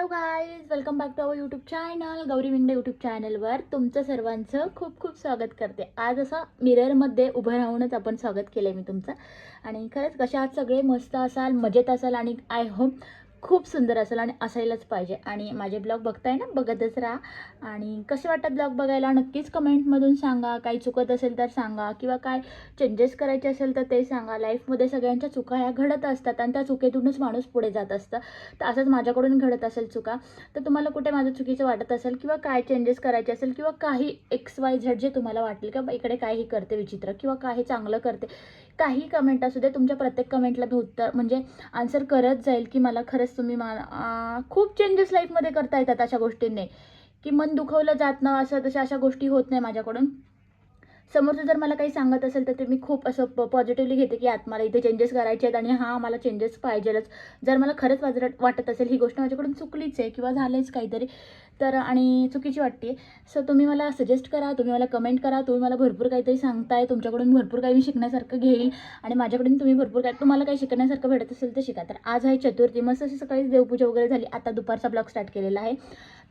Guys, welcome back to our YouTube channel Gauri Mingde YouTube चॅनलवर तुमचं सर्वांचं खूप खूप स्वागत करते. आज असं मिररमध्ये उभं राहूनच आपण स्वागत केलं आहे मी तुमचं. आणि खरंच कशा आज सगळे मस्त असाल, मजेत असाल आणि आय होप खूप सुंदर असेल आणि असायलाच पाहिजे. आणि माझे ब्लॉग बघताय ना, बघतच राहा. आणि कसे वाटतात ब्लॉग बघायला नक्कीच कमेंटमधून सांगा. काही चुकत असेल तर सांगा किंवा काय चेंजेस करायचे असेल तर ते सांगा. लाईफमध्ये सगळ्यांच्या चुका ह्या घडत असतात आणि त्या चुकीतूनच माणूस पुढे जात असतं. तर असंच माझ्याकडून घडत असेल चुका, तर तुम्हाला कुठे माझं चुकीचं वाटत असेल किंवा काय चेंजेस करायचे असेल किंवा काही XYZ जे तुम्हाला वाटेल का इकडे काही करते विचित्र किंवा काही चांगलं करते, काही कमेंट असू दे, तुमच्या प्रत्येक कमेंटला मी उत्तर म्हणजे आन्सर करत जाईल की मला खरंच तुम्ही खूप चेंजेस लाईफमध्ये करता येतात अशा गोष्टींनी की मन दुखवलं जात ना, असं तशा अशा गोष्टी होत नाही माझ्याकडून. समोरचं जर मला काही सांगत असेल तर ते मी खूप असं पॉझिटिव्हली घेते की आत मला इथे चेंजेस करायचे आहेत आणि हां मला चेंजेस पाहिजेलच. जर मला खरंच वाटत असेल ही गोष्ट माझ्याकडून चुकलीच आहे किंवा झालंच काहीतरी तर आणि चुकीची वाटते, सो तुम्ही मला सजेस्ट करा, तुम्ही मला कमेंट करा. तुम्ही मला भरपूर काहीतरी सांगताय, तुमच्याकडून भरपूर काही मी शिकण्यासारखं घेईल आणि माझ्याकडून तुम्ही भरपूर काय तुम्हाला काही शिकण्यासारखं भेटत असेल तर शिका. तर आज आहे चतुर्थी, मस्त अशी सकाळी देवपूजा वगैरे झाली. आता दुपारचा ब्लॉग स्टार्ट केलेला आहे.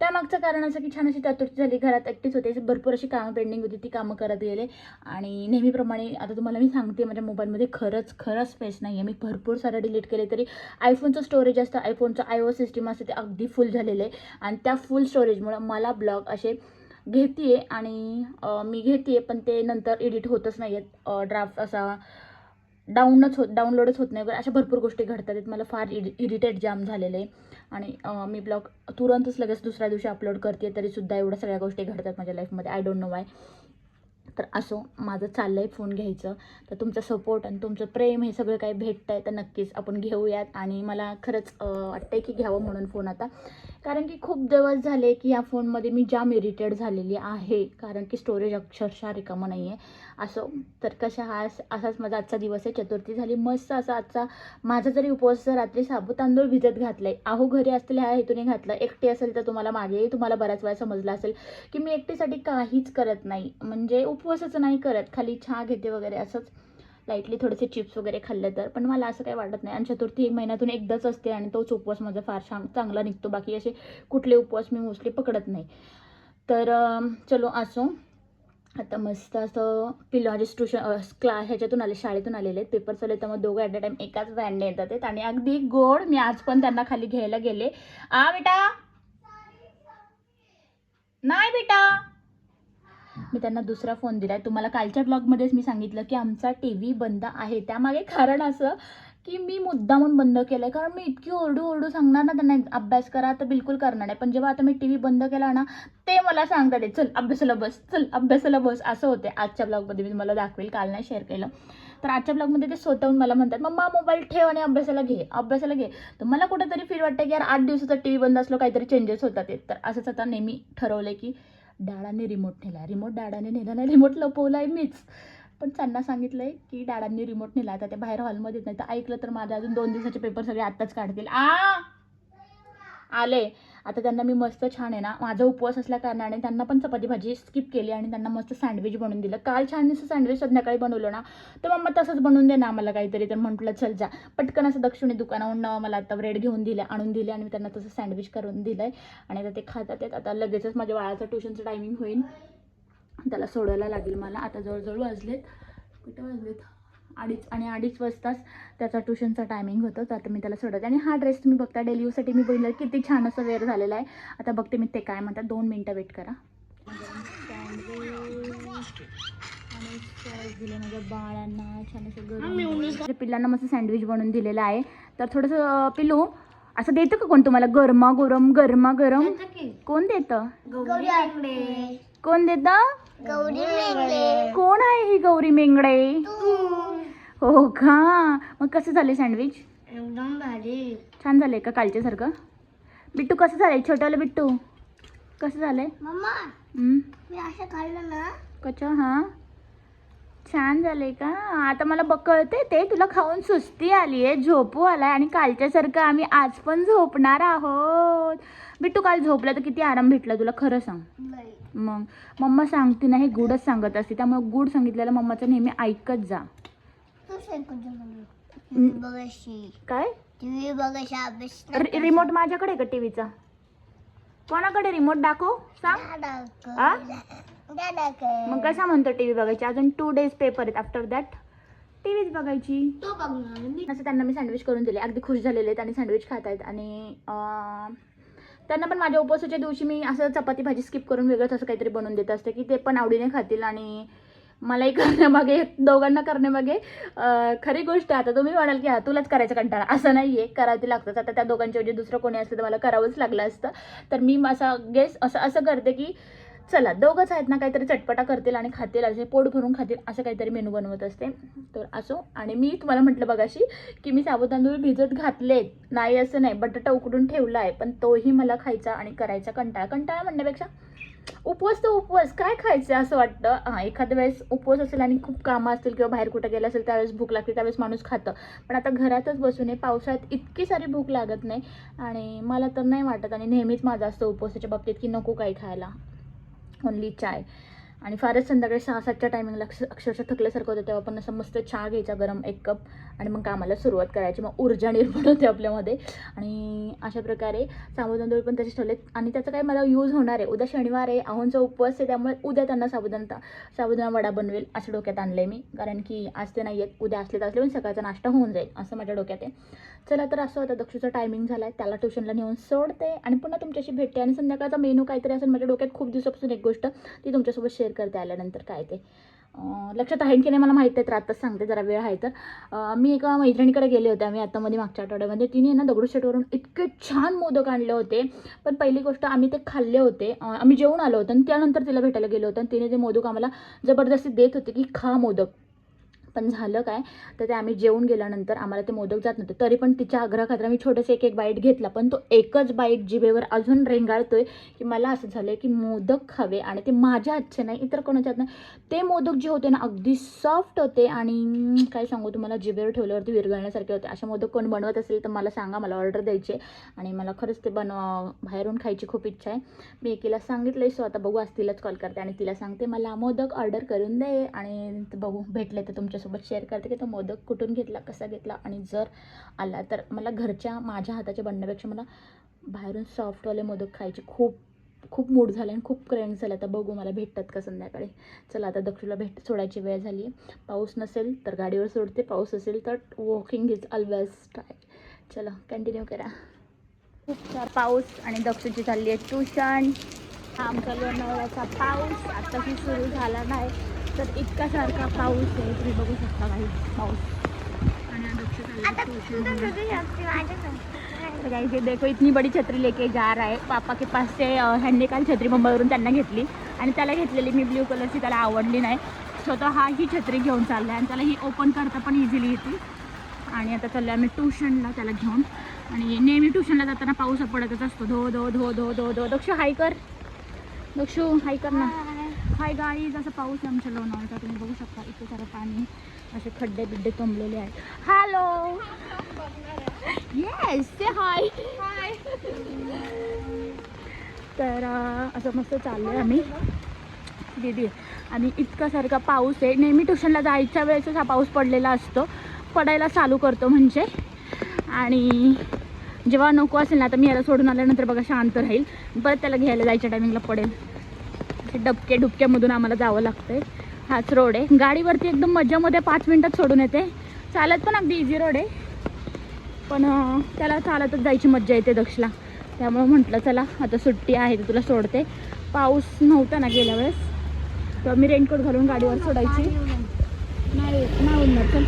त्यामागचं कारण असं की छान अशी चतुर्थी झाली, घरात एकटीच होते, भरपूर अशी कामं पेंडिंग होती, ती कामं करत गेले. आणि नेहमीप्रमाणे आता तुम्हाला मी सांगते माझ्या मोबाईलमध्ये खरंच स्पेस नाही आहे. मी भरपूर सारं डिलीट केले तरी आयफोनचं स्टोरेज असतं, आयफोनचं iOS सिस्टीम असते ते अगदी फुल झालेलं आहे आणि त्या फुल स्टोरेजमुळं मला ब्लॉग असे घेते आणि मी घेते पण ते नंतर एडिट होतच नाही आहेत, ड्राफ्ट असा डाउनलोडच होत नाही वगैरे, अशा भरपूर गोष्टी घडतात आहेत. मला फार इरिटेट जाम झालेलं आहे आणि मी ब्लॉग तुरंतच लगेच दुसऱ्या दिवशी अपलोड करते तरीसुद्धा एवढ्या सगळ्या गोष्टी घडतात माझ्या लाईफमध्ये. I don't know Y. तर असो माझं चाललं आहे फोन घ्यायचं, तर तुमचं सपोर्ट आणि तुमचं प्रेम हे सगळं काही भेटतं आहे तर नक्कीच आपण घेऊयात. आणि मला खरंच वाटतं की घ्यावं म्हणून फोन आता, कारण की खूप दिवस झाले की या फोनमध्ये मी जाम इरिटेट झालेली आहे, कारण की स्टोरेज अक्षरशः रिकामं नाही आहे. असो तर असाच माझा आजचा दिवस आहे. चतुर्थी झाली मस्त असा आजचा माझा जरी उपवास रात्री साबुत तांदूळ भिजत घातलं आहे. अहो घरी असतील ह्या हेतूने घातलं. एकटी असेल तर तुम्हाला बऱ्याच वेळा समजलं असेल की मी एकटीसाठी काहीच करत नाही, म्हणजे उपवासच नाही करत, खाली चहा घेते वगैरे असंच लाईटली थोडेसे चिप्स वगैरे खाल्ले तर. पण मला असं काही वाटत नाही आणि चतुर्थी महिन्यातून एकदाच असते आणि तोच उपवास माझा फार चांगला निघतो. बाकी असे कुठले उपवास मी मोस्टली पकडत नाही. तर चलो असो. आता मस्त असं पिलो माझे ह्याच्यातून आले, शाळेतून आलेले आहेत, पेपर चालू आहेत, त्यामुळे दोघं ॲट अ टाईम एकाच व्हॅनने येतात आहेत आणि अगदी गोड. मी आज पण त्यांना खाली घ्यायला गेले. बेटा नाही बेटा, मी त्यांना दुसरा फोन दिला आहे. तुम्हाला कालच्या ब्लॉगमध्येच मी सांगितलं की आमचा TV बंद आहे. त्यामागे कारण असं की मी मुद्दामून बंद केलं आहे, कारण मी इतकी ओरडू सांगणार ना त्यांना अभ्यास करा तर बिलकुल करणार नाही. पण जेव्हा आता मी TV बंद केला ना, ते मला सांगतात आहे चल अभ्यासाला बस असं होते. आजच्या ब्लॉगमध्ये मी तुम्हाला दाखवेल, काल नाही शेअर केलं. तर आजच्या ब्लॉगमध्ये ते स्वतःहून मला म्हणतात मम्मा मोबाईल ठेव आणि अभ्यासाला घे. तर मला कुठेतरी फील वाटतं की यार 8 दिवसाचा TV बंद असलो काहीतरी चेंजेस होतात ते. तर असंच आता नेहमी ठरवलं की डॅडांनी रिमोट डॅडाने नेला नाही, रिमोट लपवला आहे मीच. पण त्यांना सांगितलं आहे की डॅडांनी रिमोट नेला, आता ते बाहेर हॉलमध्ये नाही तर ऐकलं तर माझ्या अजून 2 दिवसाचे पेपर सगळे आत्ताच काढतील. आले. आता त्यांना मी मस्त छान आहे ना, माझा उपवास असल्या कारणाने त्यांना पण चपाती भाजी स्किप केली आणि त्यांना मस्त सँडविच बनवून दिलं. काल छान असं सँडविच संध्याकाळी बनवलं ना, तर मम्मा तसंच बनवून दे ना आम्हाला काहीतरी. तर म्हटलं चल जा पटकन असं दक्षिणी दुकानाहून मला आता ब्रेड आणून दिले आणि मी त्यांना तसं सँडविच करून दिलं आहे आणि आता ते खातात आहेत. आता लगेचच माझ्या बाळाचं ट्युशनचं टायमिंग होईल, त्याला सोडायला लागेल मला. आता जवळजवळ वाजलेत 2:30 वाजताच त्याचा ट्युशनचा टायमिंग होतं. तर आता मी त्याला सोडते आणि हा ड्रेस तुम्ही बघता डेली यूजसाठी मी बघितलं किती छान असं वेअर झालेला आहे. आता बघते मी ते काय म्हणतात, 2 मिनटं वेट करा. दिलं माझ्या बाळांना छान असं पिल्लांना मस्त सँडविच बनवून दिलेलं आहे. तर थोडंसं पिलू असं देतं का कोण तुम्हाला गरमागरम कोण देतं? कोण देतं? कोण आहे ही गौरी मेंगडे? हो का? मग कसं झाले सँडविच? एकदम भारी. छान झालंय का कालच्यासारखं? बिट्टू कसं झालंय? छोट्याला बिट्टू कसं झालंय? मम्मा मी असं खाल्लं ना कच्चा हां छान झालंय का? आता मला कळते ते तुला खाऊन सुस्ती आली आहे, झोपू आलाय आणि कालच्यासारखं आम्ही आज पण झोपणार आहोत. बिट्टू काल झोपला तर किती आराम भेटला तुला खरं सांग. मग मम्मा सांगते ना, हे गुडच सांगत असते, त्यामुळे गुड सांगितलेलं मम्माचं नेहमी ऐकत जा. बघायची काय टीव्ही बघायचा अभ्यास रिमोट माझ्याकडे आहे का टीव्हीचा? कोणाकडे रिमोट दाखव सांग. आ? मग कसा म्हणतो टीव्ही बघायची. अजून 2 days पेपर आहेत. आफ्टर दॅट टीव्हीच बघायची. तो बघणार असं त्यांना मी सँडविच करून दिले. अगदी खुश झालेले आहेत आणि सँडविच खात आहेत. आणि त्यांना पण माझ्या उपवासाच्या दिवशी मी असं चपाती भाजी स्किप करून वेगळंच असं काहीतरी बनवून देत असते की ते पण आवडीने खातील. आणि मलाही करण्यामागे दोघांना करण्यामागे खरी गोष्ट आहे. आता तुम्ही म्हणाल की हा तुलाच करायचं कंटाळा, असं नाही आहे, करावं लागतंच. आता त्या दोघांच्या ऐवजी दुसरं कोणी असतं तर मला करावंच लागलं असतं. तर मी असं करते की चला दोघंच आहेत ना, काहीतरी चटपटा करतील आणि खातील, असे पोट भरून खातील असं काहीतरी मेनू बनवत असते. तर असो. आणि मी तुम्हाला म्हटलं बघाशी की मी साबुदाणा तांदूळ भिजत घातलेत, नाही असं नाही, बटाटा उकडून ठेवला आहे, पण तोही मला खायचा आणि करायचा कंटाळा म्हणण्यापेक्षा उपवास तर उपवास काय खायचं असं वाटतं. हां, एखाद्या वेळेस उपवास असेल आणि खूप कामं असतील किंवा बाहेर कुठं गेलं असेल त्यावेळेस भूक लागते, त्यावेळेस माणूस खातं. पण आता घरातच बसून आहे, पावसाळ्यात इतकी सारी भूक लागत नाही आणि मला तर नाही वाटत. आणि नेहमीच माझं असतं उपवासाच्या बाबतीत की नको काही खायला, ओनली चाय. आणि फारच संध्याकाळी 6-7च्या टायमिंगला अक्षरशः थकल्यासारखं होतं, तेव्हा पण असं मस्त चहा घ्यायचा गरम 1 कप आणि मग कामाला सुरुवात करायची. मग ऊर्जा निर्माण होते आपल्यामध्ये. आणि अशा प्रकारे साबुदाणा तांदूळ पण तसेच ठेवलेत. आणि त्याचा काही मला यूज होणार आहे. उद्या शनिवार आहे, आहोंचा उपवास आहे, त्यामुळे उद्या त्यांना साबुदाणा वडा बनवेल असं डोक्यात आणलं आहे मी. कारण की आज ते नाही आहेत, उद्या असले तर असले पण सकाळचा नाश्ता होऊन जाईल असं माझ्या डोक्यात आहे. चला तर असं होतं, दक्षूचा टायमिंग झाला आहे, त्याला ट्युशनला नेऊन सोडते आणि पुन्हा तुमच्याशी भेटते. आणि संध्याकाळचा मेनू काहीतरी असेल माझ्या डोक्यात खूप दिवसापासून, एक गोष्ट ती तुमच्यासोबत शेअर करते आल्यानंतर. काय ते लक्षात आहे की नाही मला माहीत आहे, तर आत्ताच सांगते, जरा वेळ आहे तर. मी एका मैत्रिणीकडे गेले होते आम्ही आत्तामध्ये मागच्या आठवड्यामध्ये. तिने ना दगडूशेठवरून इतके छान मोदक आणले होते. पण पहिली गोष्ट आम्ही ते खाल्ले होते, आम्ही जेवून आलो होतो आणि त्यानंतर तिला भेटायला गेलो होतो आणि तिने ते मोदक आम्हाला जबरदस्ती देत होते की खा मोदक. पण झालं काय तर ते आम्ही जेवून गेल्यानंतर आम्हाला ते मोदक जात नव्हते. तरी पण तिच्या आग्रहाखातर मी छोटंसं एक बाईट घेतला. पण तो एकच बाईट जिभेवर अजून रेंगाळतोय की मला असं झालं की मोदक खावे. आणि ते माझ्या हातचे नाही, इतर कोणाच्या हात नाही. ते मोदक जे होते ना अगदी सॉफ्ट होते आणि काय सांगू तुम्हाला, जिभेवर ठेवल्यावरती विरघळण्यासारखे होते. अशा मोदक कोण बनवत असेल तर मला सांगा, मला ऑर्डर द्यायची आहे. आणि मला खरंच ते बाहेरून खायची खूप इच्छा आहे. मी एकीला सांगितलं सो आता बघू, आज तिलाच कॉल करते आणि तिला सांगते मला मोदक ऑर्डर करून दे. आणि बघू भेटले तर तुमच्यासोबत शेअर करते की तो मोदक कुठून घेतला, कसा घेतला. आणि जर आला तर मला घरच्या माझ्या हाताच्या बनण्यापेक्षा मला बाहेरून सॉफ्टवाले मोदक खायचे खूप मूड झाला आणि खूप क्रेविंग झालं. तर बघू मला भेटतात का संध्याकाळी. चला आता दक्षूला सोडायची वेळ झाली आहे. पाऊस नसेल तर गाडीवर सोडते, पाऊस असेल तर वॉकिंग इज ऑलवेज ट्राय. चला कंटिन्यू करा. खूप सारा पाऊस आणि दक्षूची चालली आहे ट्युशन. आमचा लोणावळ्याचा पाऊस आत्ताही सुरू झाला नाही तर इतका सारखा पाऊस आहे, तुम्ही बघू शकता काही पाऊस. आणि दक्षू देखो इतनी बड़ी छत्री लेके जा रहा है. पापा के पास से ह्यांनी काल छत्री मुंबईवरून त्यांना घेतली आणि त्याला घेतलेली मी ब्ल्यू कलरची, त्याला आवडली नाही. स्वतः हा ही छत्री घेऊन चालला आहे आणि त्याला ही ओपन करता पण इझिली येते. आणि आता चाललो आम्ही ट्युशनला त्याला घेऊन. आणि नेहमी ट्युशनला जाताना पाऊस पडतच असतो, धो धो धो धो धो धो. दक्षू हाय कर, दक्षू हाय कर ना. हाय गाईज, असं पाऊस आहे आमच्या लोणावळ्याचा, तुम्ही बघू शकता इतकं सारं पाणी, असे खड्डे बिड्डे तुंबलेले आहेत. हॅलो, येस से हाय. तर असं मस्त चाललं आहे आम्ही दीदी. आणि इतका सारखा पाऊस आहे. नेहमी ट्युशनला जायच्या वेळेसच हा पाऊस पडलेला असतो, पडायला चालू करतो म्हणजे. आणि जेव्हा नको असेल ना, आता मी याला सोडून आल्यानंतर बघा शांत राहील, परत त्याला घ्यायला जायच्या टायमिंगला पडेल. डुबक्यामधून आम्हाला जावं लागतं आहे. हाच रोड आहे. गाडीवरती एकदम मजामध्ये 5 मिनटात सोडून येते. चालत पण अगदी इझी रोड आहे, पण त्याला चालतच जायची मज्जा येते दक्षला. त्यामुळे म्हटलं चला आता सुट्टी आहे तर तुला सोडते. पाऊस नव्हता ना गेल्या वेळेस, तर मी रेनकोट घालून गाडीवर सोडायची. नाही उडणार, चल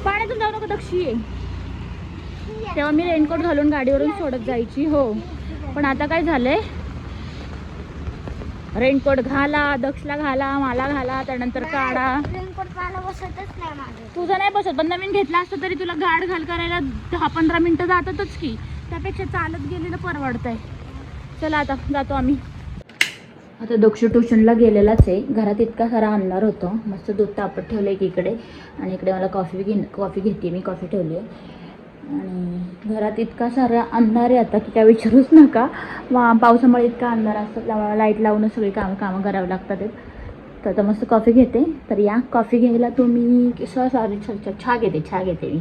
पाण्यातून जाऊ नको दक्षी आहे. तेव्हा मी रेनकोट घालून गाडीवरून सोडत जायची. हो, पण आता काय झालंय, रेनकोट घाला, दक्षला घाला, मला घाला, त्यानंतर काढा. रेनकोट मला बसतच नाही माझं. तुझं नाही बसत, पण नवीन घेतला असतं तरी तुला गाड घाल करायला 10-15 मिनटं जातातच की. त्यापेक्षा चालत गेलेलं परवडतंय. चला आता जातो आम्ही. आता दक्ष ट्युशनला गेलेलाच आहे. घरात इतका सारा आणणार होतं. मस्त दूध तापत ठेवलं आहे इकडे आणि इकडे मला कॉफी घेते मी, कॉफी ठेवली आहे. आणि घरात इतका सारा अंधार आहे आता की काय विचारूच नका. पावसामुळे इतका अंधार असतं, लाईट लावूनच सगळी कामं करावी लागतात. तर आता मस्त कॉफी घेते. तर या कॉफी घ्यायला तुम्ही सॉरी चहा घेते मी. चहा घेते.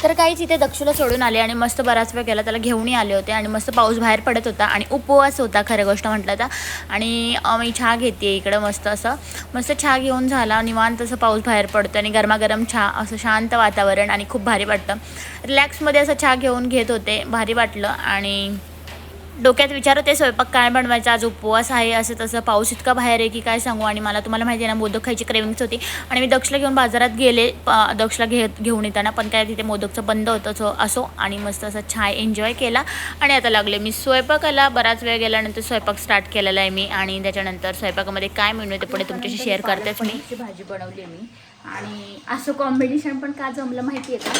तर काहीच इथे दक्षूला सोडून आले आणि मस्त बराच वेळ गेला, त्याला घेऊनही आले होते आणि मस्त पाऊस बाहेर पडत होता आणि उपवास होता खरं गोष्ट म्हटलं तर. आणि मी चहा घेते इकडं मस्त चहा घेऊन झाला, निवांत असं पाऊस बाहेर पडतो आणि गरमागरम चहा, असं शांत वातावरण आणि खूप भारी वाटतं. रिलॅक्समध्ये असं चहा घेत होते, भारी वाटलं. आणि डोक्यात विचार होते स्वयंपाक काय बनवायचा, आज उपवास आहे असं तसं, पाऊस इतका बाहेर आहे की काय सांगू. आणि मला तुम्हाला माहिती आहे ना, मोदक खायची क्रेविंग्स होती आणि मी दक्षला घेऊन बाजारात गेले. दक्षला घेऊन येताना पण काय तिथे मोदकचं बंद होतं असो. आणि मस्त असं चहा एन्जॉय केला आणि आता लागले मी स्वयंपाकाला. बराच वेळ गेल्यानंतर स्वयंपाक स्टार्ट केलेला आहे मी. आणि त्याच्यानंतर स्वयंपाकामध्ये काय मेनू ते पुढे तुमच्याशी शेअर करतेच मी. भाजी बनवली मी आणि असं कॉम्बिनेशन पण का जमलं माहिती आहे का,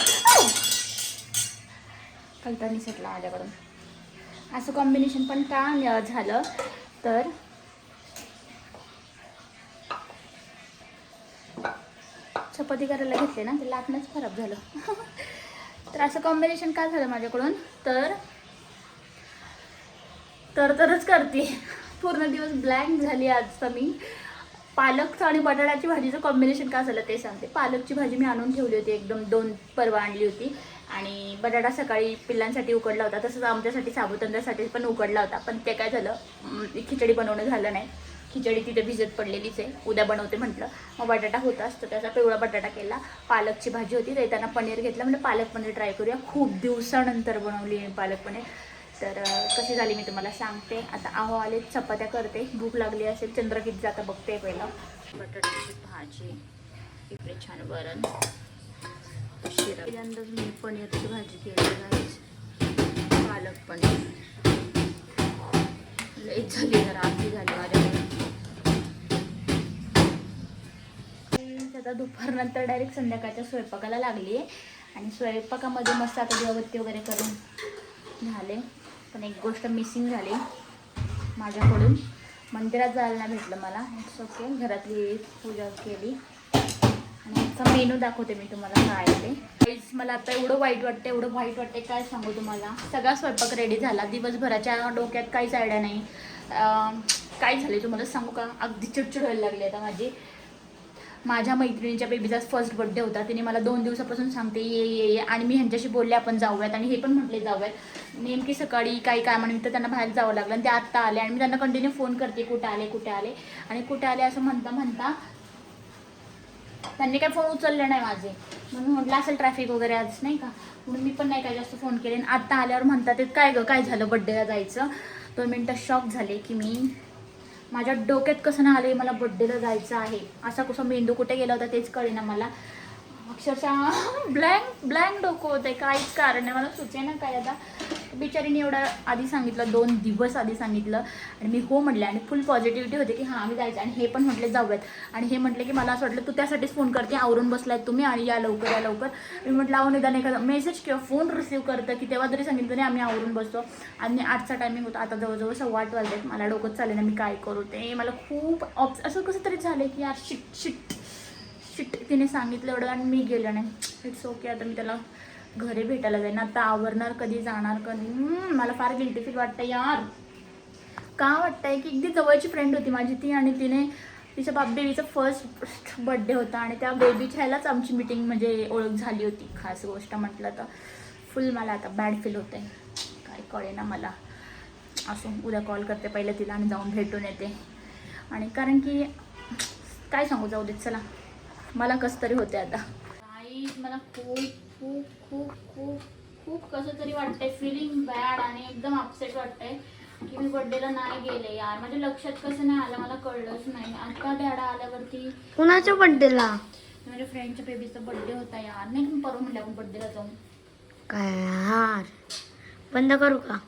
कलता निसटला माझ्याकडून. असं कॉम्बिनेशन पण का झालं तर चपाती करायला घेतले ना, ते लाटणंच खराब झालं. तर असं कॉम्बिनेशन का झालं माझ्याकडून, तरच करते. पूर्ण दिवस ब्लँक झाली आज. मी पालकचं आणि बटाट्याची भाजीचं कॉम्बिनेशन का झालं ते सांगते. पालकची भाजी मी आणून ठेवली होती, एकदम 2 परवा आणली होती. आणि बटाटा सकाळी पिल्लांसाठी उकडला होता, तसंच आमच्यासाठी साबुदाण्यासाठी पण उकडला होता. पण ते काय झालं, खिचडी बनवणं झालं नाही. खिचडी तिथे भिजत पडलेलीच आहे, उद्या बनवते म्हटलं. मग बटाटा होताच तर त्याचा पिवळा बटाटा केला. पालकची भाजी होती, येताना पनीर घेतलं, म्हणजे पालक पनीर ट्राय करूया. खूप दिवसानंतर बनवली आहे पालक पनीर. तर कशी झाली मी तुम्हाला सांगते. आता आहो आले, चपात्या करते, भूक लागली असेल. चंद्र किती जाता बघते पहिलं. बटाट्याची भाजी, इकडे छान वरण, शिरा. पहिल्यांदाच मी पनीरची भाजी केली आहे, पालक पनीर. लईच झाली, जरा आधी झाली माझ्याकडे. आता दुपारनंतर डायरेक्ट संध्याकाळच्या स्वयंपाकाला लागली आहे. आणि स्वयंपाकामध्ये मस्त आता दिवाबत्ती वगैरे करून झाले. पण एक गोष्ट मिसिंग झाली माझ्याकडून, मंदिरात जायला नाही भेटलं मला. इट्स ओके, घरातली पूजा केली. आणि याचा मेनू दाखवते मी तुम्हाला काय ते. मला आता एवढं वाईट वाटते काय सांगू तुम्हाला. सगळा स्वयंपाक रेडी झाला, दिवसभराच्या डोक्यात काहीच आयडिया नाही. काय झाले तुम्हाला सांगू का, अगदी चिडचिड व्हायला लागली आता माझी. माझ्या मैत्रिणीच्या बेबीचा फर्स्ट बर्थडे होता. तिने मला 2 दिवसापासून सांगते ये. आणि मी ह्यांच्याशी बोलले आपण जाऊयात, आणि हे पण म्हटले जाऊयात. नेमकी सकाळी काही कामानिमित्त त्यांना बाहेर जावं लागलं आणि ते आत्ता आले. आणि मी त्यांना कंटिन्यू फोन करते, कुठे आले असं म्हणता त्यांनी काय फोन उचलले नाही माझे. म्हणून म्हटलं असेल ट्रॅफिक वगैरे आज, नाही का, म्हणून मी पण नाही काय जास्त फोन केले. आणि आत्ता आल्यावर म्हणतात ते काय झालं बड्डेला जायचं. 2 मिनटं शॉक झाले की मी, माझ्या डोक्यात कसं नाही आलं मला बड्डेला जायचं आहे. असा कसं मेंदू कुठे गेला होता तेच कळेना मला. अक्षरशः ब्लँक डोकं होतं आहे, काहीच कारण नाही मला सुचेना काय. आता बिचारीने एवढं आधी सांगितलं, 2 दिवस आधी सांगितलं, आणि मी हो म्हटले. आणि फुल पॉझिटिव्हिटी होते की हां आम्ही जायचं. आणि हे पण म्हटले जाऊयात. आणि हे म्हटले की मला असं वाटलं तू त्यासाठीच फोन करते, आवरून बसलायत तुम्ही आणि या लवकर. मी म्हटलं अहो निदान एखादा मेसेज किंवा फोन रिसीव्ह करतं की तेव्हा तरी सांगितलं नाही, आम्ही आवरून बसतो. आणि 8चा टायमिंग होता, आता जवळजवळ 8:15 वाजलेत. मला डोकंच चालेल ना मी काय करू ते. मला खूप असं कसं तरी झालं की यार शिट तिने सांगितलं एवढं आणि मी गेलं नाही. इट्स ओके, आता मी त्याला घरी भेटायला जाईन. आता आवरणार कधी, जाणार कधी. मला फार गिल्टी फील वाटतं यार. का वाटतंय की अगदी जवळची फ्रेंड होती माझी ती, आणि तिने तिच्या बेबीचा फर्स्ट बर्थडे होता आणि त्या बेबीच्या ह्यालाच आमची मीटिंग म्हणजे ओळख झाली होती. खास गोष्ट म्हटलं तर फुल मला आता बॅड फील होतं आहे, काय कळेना मला. असो, उद्या कॉल करते पहिलं तिला आणि जाऊन भेटून येते. आणि कारण की काय सांगू, जाऊ देत चला. मला कसं तरी होते आता. काहीच मला खूप कसं तरी वाटतंय, फिलिंग बॅड आणि एकदम अपसेट वाटतंय की मी बर्थडेला नाही गेले यार. माझ्या लक्षात कसं नाही आलं, मला कळलंच नाही. आता डॅडा आल्यावरती. कुणाच्या बर्थडेला? माझ्या फ्रेंडच्या बेबीचा बर्थडे होता यार. नाही मी परवा म्हटलं आपण बर्थडेला जाऊ. काय यार, बंद करू का?